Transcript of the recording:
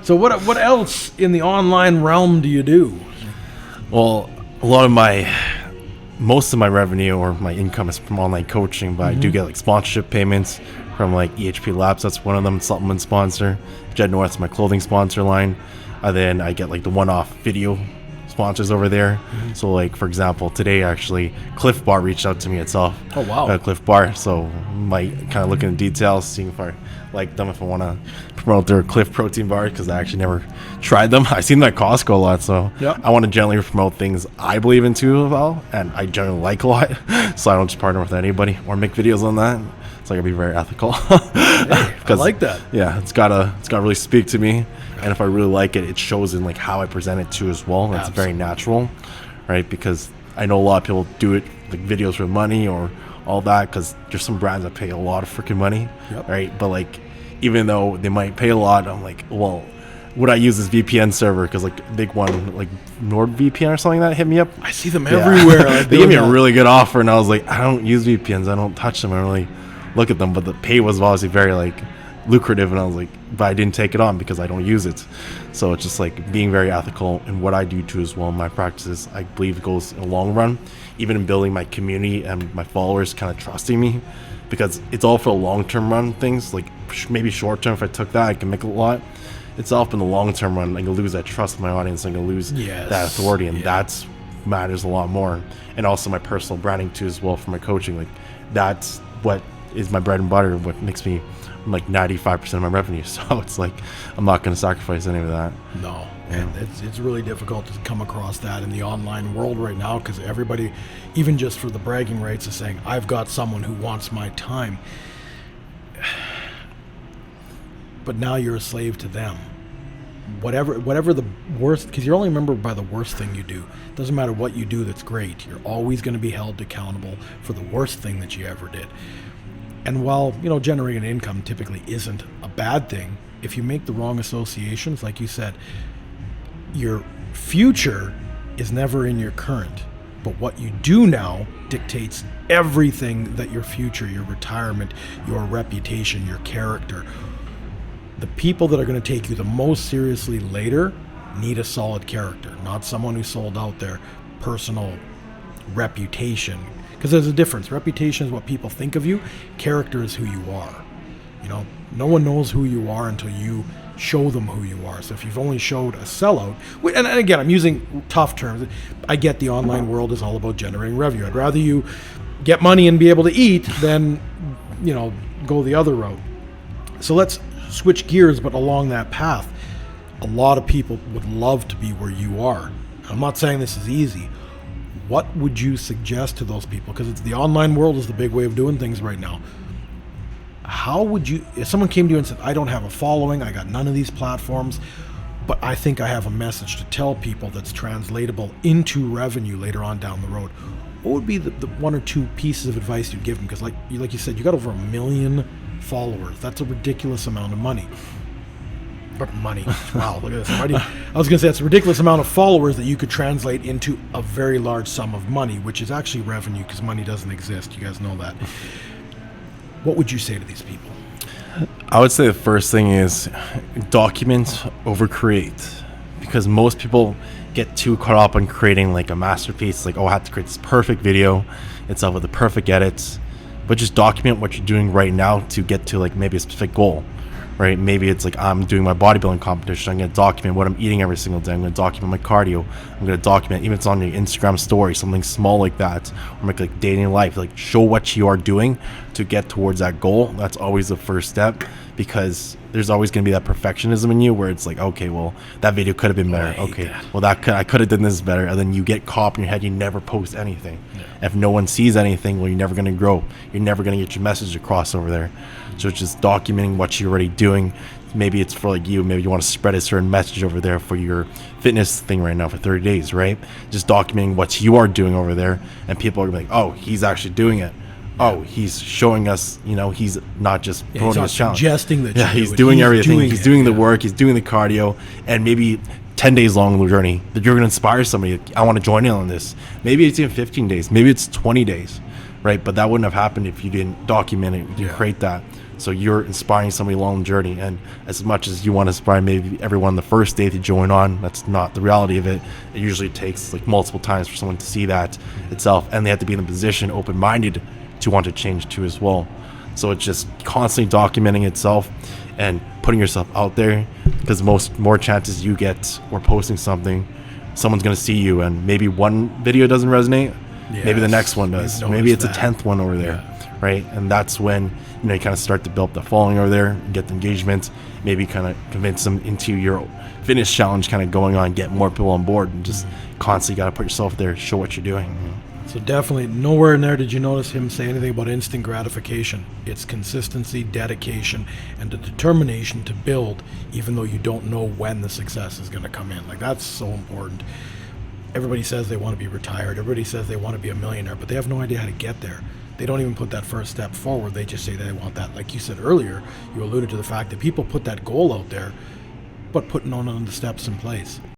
So what else in the online realm do you do? Well, most of my revenue or my income is from online coaching, but I do get like sponsorship payments from like EHP Labs. That's one of them. Supplement sponsor. Jed North's my clothing sponsor line. And then I get like the one-off video sponsors over there. So like, for example, today actually Cliff Bar reached out to me itself. Oh wow. Cliff Bar. So might kind of look into details, seeing if I like them, if I want to promote their Cliff protein bar, because I actually never tried them. I seen them at Costco a lot, so I want to generally promote things I believe in too well, and I generally like a lot. So I don't just partner with anybody or make videos on that. So I gotta be very ethical. Hey, I like that. Yeah, it's gotta really speak to me, and if I really like it, it shows in like how I present it too as well. It's very natural, right? Because I know a lot of people do it like videos for money or all that, because there's some brands that pay a lot of freaking money, right? But like, even though they might pay a lot, I'm like, well, would I use this VPN server? Because like a big one like NordVPN or something like that hit me up. I see them everywhere. Like they gave me a really good offer, and I was like, I don't use VPNs, I don't touch them, I don't really look at them, but the pay was obviously very like lucrative, and I was like, but I didn't take it on because I don't use it. So it's just like being very ethical in what I do too as well. My practices, I believe it goes in the long run, even in building my community and my followers kind of trusting me, because it's all for a long-term run things. Like maybe short-term, if I took that, I can make a lot. It's all in the long-term run. I'm gonna lose that trust in my audience, I'm gonna lose that authority, and that's matters a lot more. And also my personal branding too as well for my coaching. Like that's what is my bread and butter, what makes me like 95% of my revenue. So it's like I'm not going to sacrifice any of that. No, and it's really difficult to come across that in the online world right now, because everybody, even just for the bragging rights, is saying I've got someone who wants my time, but now you're a slave to them. Whatever the worst, because you're only remembered by the worst thing you do. Doesn't matter what you do that's great, you're always going to be held accountable for the worst thing that you ever did. And while, generating income typically isn't a bad thing, if you make the wrong associations, like you said, your future is never in your current. But what you do now dictates everything that your future, your retirement, your reputation, your character. The people that are going to take you the most seriously later need a solid character, not someone who sold out their personal reputation. Because there's a difference. Reputation is what people think of you. Character is who you are. No one knows who you are until you show them who you are. So if you've only showed a sellout, and again, I'm using tough terms. I get the online world is all about generating revenue. I'd rather you get money and be able to eat than, go the other route. So let's switch gears, but along that path, a lot of people would love to be where you are. I'm not saying this is easy. What would you suggest to those people? Because the online world is the big way of doing things right now. How would you, if someone came to you and said, I don't have a following, I got none of these platforms, but I think I have a message to tell people that's translatable into revenue later on down the road, what would be the one or two pieces of advice you'd give them? Because like you said, you got over 1 million followers. That's a ridiculous amount of money. Wow, look at this. I was going to say it's a ridiculous amount of followers that you could translate into a very large sum of money, which is actually revenue, because money doesn't exist. You guys know that. What would you say to these people? I would say the first thing is document over create, because most people get too caught up on creating like a masterpiece. Like, oh, I have to create this perfect video itself with the perfect edits, but just document what you're doing right now to get to like maybe a specific goal. Right? Maybe it's like I'm doing my bodybuilding competition. I'm going to document what I'm eating every single day. I'm going to document my cardio. I'm going to document, even if it's on your Instagram story, something small like that, or make like dating life, like show what you are doing to get towards that goal. That's always the first step, because there's always going to be that perfectionism in you where it's like, okay, well, that video could have been better. Okay, well, I could have done this better. And then you get caught in your head. You never post anything. If no one sees anything, well, you're never going to grow. You're never going to get your message across over there. So it's just documenting what you're already doing. Maybe it's for like you, maybe you want to spread a certain message over there for your fitness thing right now for 30 days, right? Just documenting what you are doing over there, and people are gonna be like, oh, he's actually doing it. Oh, he's showing us, he's not just promoting his challenge. Suggesting that he's doing everything. He's doing the work, he's doing the cardio, and maybe 10 days long the journey that you're gonna inspire somebody. I want to join in on this. Maybe it's even 15 days, maybe it's 20 days, right? But that wouldn't have happened if you didn't document it, you create that. So you're inspiring somebody along the journey. And as much as you want to inspire maybe everyone the first day to join on, that's not the reality of it. It usually takes like multiple times for someone to see that itself, and they have to be in a position open-minded to want to change too as well. So it's just constantly documenting itself and putting yourself out there, because more chances you get or posting something, someone's going to see you, and maybe one video doesn't resonate, maybe the next one does, maybe it's a 10th one over there, right? And that's when you kind of start to build up the following over there, get the engagement, maybe kind of convince them into your fitness challenge kind of going on, get more people on board, and just constantly got to put yourself there, show what you're doing. So definitely nowhere in there did you notice him say anything about instant gratification. It's consistency, dedication, and the determination to build, even though you don't know when the success is going to come in. Like, that's so important. Everybody says they want to be retired. Everybody says they want to be a millionaire, but they have no idea how to get there. They don't even put that first step forward. They just say they want that. Like you said earlier, you alluded to the fact that people put that goal out there, but putting on the steps in place.